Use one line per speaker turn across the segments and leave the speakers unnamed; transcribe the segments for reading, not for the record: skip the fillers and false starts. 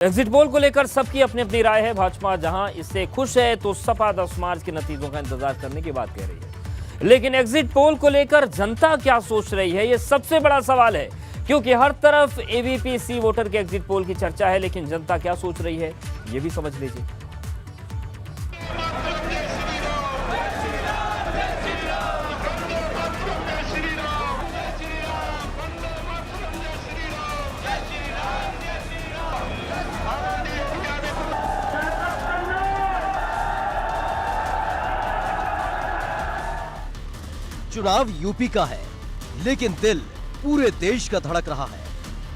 Exit poll को लेकर सबकी अपनी अपनी राय है। भाजपा जहां इससे खुश है तो सपा 10 मार्च के नतीजों का इंतजार करने की बात कह रही है। लेकिन एग्जिट पोल को लेकर जनता क्या सोच रही है, यह सबसे बड़ा सवाल है, क्योंकि हर तरफ एबीपी वोटर के एग्जिट पोल की चर्चा है। लेकिन जनता क्या सोच रही है, यह भी समझ लीजिए।
चुनाव यूपी का है, लेकिन दिल पूरे देश का धड़क रहा है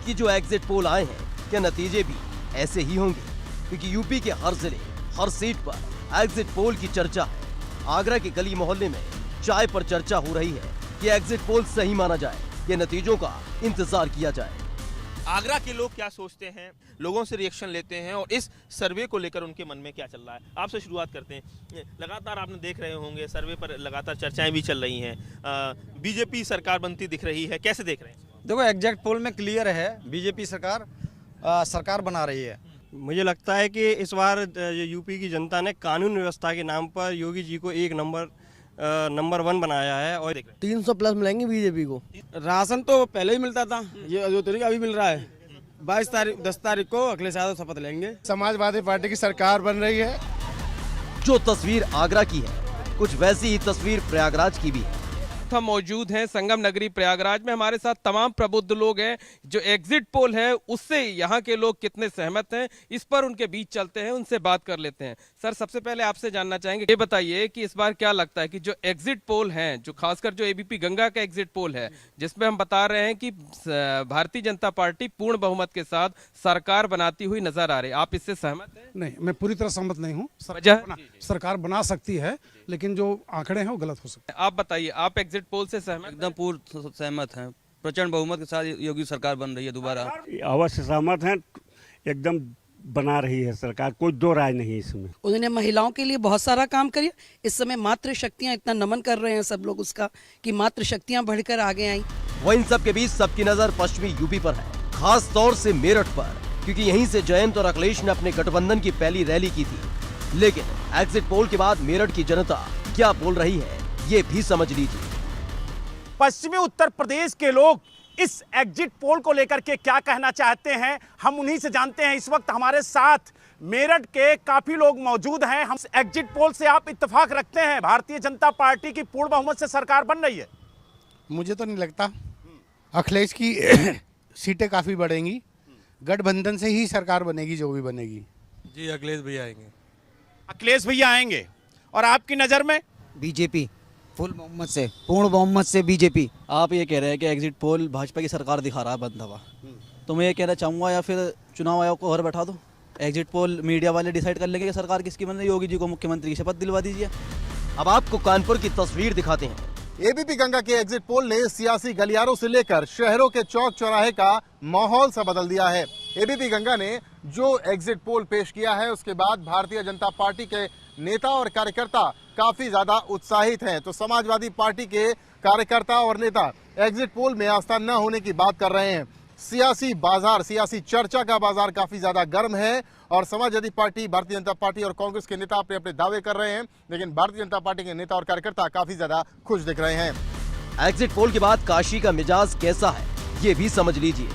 कि जो एग्जिट पोल आए हैं क्या नतीजे भी ऐसे ही होंगे, क्योंकि यूपी के हर जिले हर सीट पर एग्जिट पोल की चर्चा है। आगरा के गली मोहल्ले में चाय पर चर्चा हो रही है कि एग्जिट पोल सही माना जाए या नतीजों का इंतजार किया जाए।
आगरा के लोग क्या सोचते हैं, लोगों से रिएक्शन लेते हैं और इस सर्वे को लेकर उनके मन में क्या चल रहा है, आपसे शुरुआत करते हैं। लगातार आपने देख रहे होंगे सर्वे पर लगातार चर्चाएं भी चल रही हैं। बीजेपी सरकार बनती दिख रही है, कैसे देख रहे हैं?
देखो एग्जैक्ट पोल में क्लियर है, बीजेपी सरकार बना रही है।
मुझे लगता है कि इस बार यूपी की जनता ने कानून व्यवस्था के नाम पर योगी जी को एक नंबर 1 बनाया है। और
300 प्लस मिलेंगे बीजेपी को।
राशन तो पहले ही मिलता था, ये जो तरीका अभी मिल रहा है। 10 तारीख को अखिलेश यादव शपथ लेंगे।
समाजवादी पार्टी की सरकार बन रही है।
जो तस्वीर आगरा की है, कुछ वैसी ही तस्वीर प्रयागराज की भी है।
हम मौजूद हैं संगम नगरी प्रयागराज में। हमारे साथ तमाम प्रबुद्ध लोग हैं। जो एग्जिट पोल है उससे यहाँ के लोग कितने सहमत हैं, इस पर उनके बीच चलते हैं, उनसे बात कर लेते हैं। सर, सबसे पहले आपसे जानना चाहेंगे, ये बताइए कि इस बार क्या लगता है कि जो एग्जिट पोल हैं, जो खासकर जो एबीपी गंगा का एग्जिट पोल है, जिसमें हम बता रहे हैं कि भारतीय जनता पार्टी पूर्ण बहुमत के साथ सरकार बनाती हुई नजर आ रही है, आप इससे सहमत हैं?
नहीं, मैं पूरी तरह सहमत नहीं हूँ। सरकार बना सकती है, लेकिन जो आंकड़े हैं वो गलत हो सकते हैं।
आप बताइए, आप एग्जिट पोल से सहमत?
एकदम पूर्ण सहमत हैं। प्रचंड बहुमत के साथ योगी सरकार बन रही है दोबारा।
अवश्य सहमत हैं, एकदम बना रही है सरकार, कोई दो राय नहीं इसमें।
उन्होंने महिलाओं के लिए बहुत सारा काम किया। इस समय मातृ शक्तियां, इतना नमन कर रहे हैं सब लोग उसका कि मातृ शक्तियां बढ़कर आगे आई।
वहीं इन सब के बीच सबकी नजर पश्चिमी यूपी पर है, खास तौर से मेरठ पर, क्योंकि यहीं से जयंत और अखिलेश ने अपने गठबंधन की पहली रैली की थी। लेकिन एग्जिट पोल के बाद मेरठ की जनता क्या बोल रही है, ये भी समझ लीजिए।
पश्चिमी उत्तर प्रदेश के लोग इस एग्जिट पोल को लेकर के क्या कहना चाहते हैं, हम उन्हीं से जानते हैं। इस वक्त हमारे साथ मेरठ के काफी लोग मौजूद हैं। हम एग्जिट पोल से आप इत्तेफाक रखते हैं, भारतीय जनता पार्टी की पूर्ण बहुमत से सरकार बन रही है?
मुझे तो नहीं लगता। अखिलेश की सीटें काफी बढ़ेंगी, गठबंधन से ही सरकार बनेगी जो भी बनेगी।
जी, अखिलेश भैया आएंगे।
अखिलेश भैया आएंगे। और आपकी नजर में?
बीजेपी फुल बहुमत से, पूर्ण बहुमत से बीजेपी।
आप ये कह रहे हैं कि एग्जिट पोल भाजपा की सरकार दिखा रहा है बनता हुआ, तो मैं ये कहना चाहूँगा या फिर चुनाव आयोग को और बैठा दो। एग्जिट पोल मीडिया वाले डिसाइड कर लेंगे कि सरकार किसकी बन रही है, योगी जी को मुख्यमंत्री की शपथ दिलवा दीजिए।
अब आपको कानपुर की तस्वीर दिखाते हैं।
एबीपी गंगा के एग्जिट पोल ने सियासी गलियारों से लेकर शहरों के चौक चौराहे का माहौल सा बदल दिया है। एबीपी गंगा ने जो एग्जिट पोल पेश किया है, उसके बाद भारतीय जनता पार्टी के नेता और कार्यकर्ता काफी ज्यादा उत्साहित हैं। तो समाजवादी पार्टी के कार्यकर्ता और नेता एग्जिट पोल में आस्था न होने की बात कर रहे हैं। सियासी बाजार, सियासी चर्चा का बाजार काफी ज्यादा गर्म है और समाजवादी पार्टी, भारतीय जनता पार्टी और कांग्रेस के नेता अपने अपने दावे कर रहे हैं, लेकिन भारतीय जनता पार्टी के नेता और कार्यकर्ता काफी ज्यादा खुश दिख रहे हैं।
एग्जिट पोल के बाद काशी का मिजाज कैसा है, ये भी समझ लीजिए।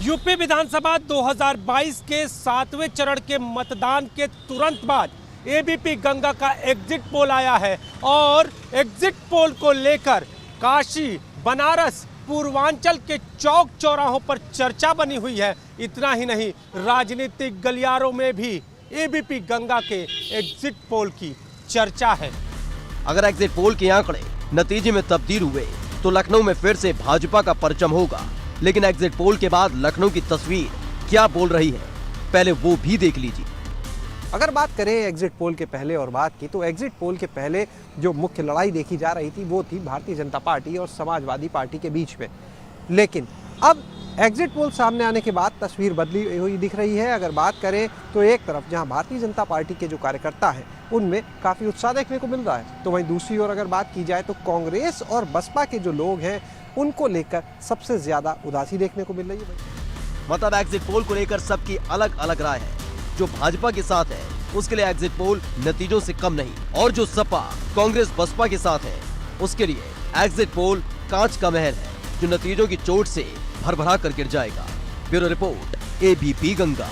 यूपी विधानसभा 2022 के 7वें चरण के मतदान के तुरंत बाद एबीपी गंगा का एग्जिट पोल आया है और एग्जिट पोल को लेकर काशी, बनारस, पूर्वांचल के चौक चौराहों पर चर्चा बनी हुई है। इतना ही नहीं, राजनीतिक गलियारों में भी एबीपी गंगा के एग्जिट पोल की चर्चा है।
अगर एग्जिट पोल के आंकड़े नतीजे में तब्दील हुए तो लखनऊ में फिर से भाजपा का परचम होगा। लेकिन एग्जिट पोल के बाद लखनऊ की तस्वीर क्या बोल रही है, पहले वो भी देख लीजिए।
अगर बात करें एग्जिट पोल के पहले और बात की, तो एग्जिट पोल के पहले जो मुख्य लड़ाई देखी जा रही थी वो थी भारतीय जनता पार्टी और समाजवादी पार्टी के बीच में। लेकिन अब एग्जिट पोल सामने आने के बाद तस्वीर बदली हुई दिख रही है। अगर बात करें तो एक तरफ जहां भारतीय जनता पार्टी के जो कार्यकर्ता हैं उनमें काफ़ी उत्साह देखने को मिल रहा है, तो वहीं दूसरी ओर अगर बात की जाए तो कांग्रेस और बसपा के जो लोग हैं उनको लेकर सबसे ज़्यादा उदासी देखने को मिल रही है।
मतलब एग्जिट पोल को लेकर सबकी अलग अलग राय है। जो भाजपा के साथ है उसके लिए एग्जिट पोल नतीजों से कम नहीं, और जो सपा कांग्रेस बसपा के साथ है उसके लिए एग्जिट पोल कांच का महल है जो नतीजों की चोट से भरभरा कर गिर जाएगा। Bureau report, ABP Ganga.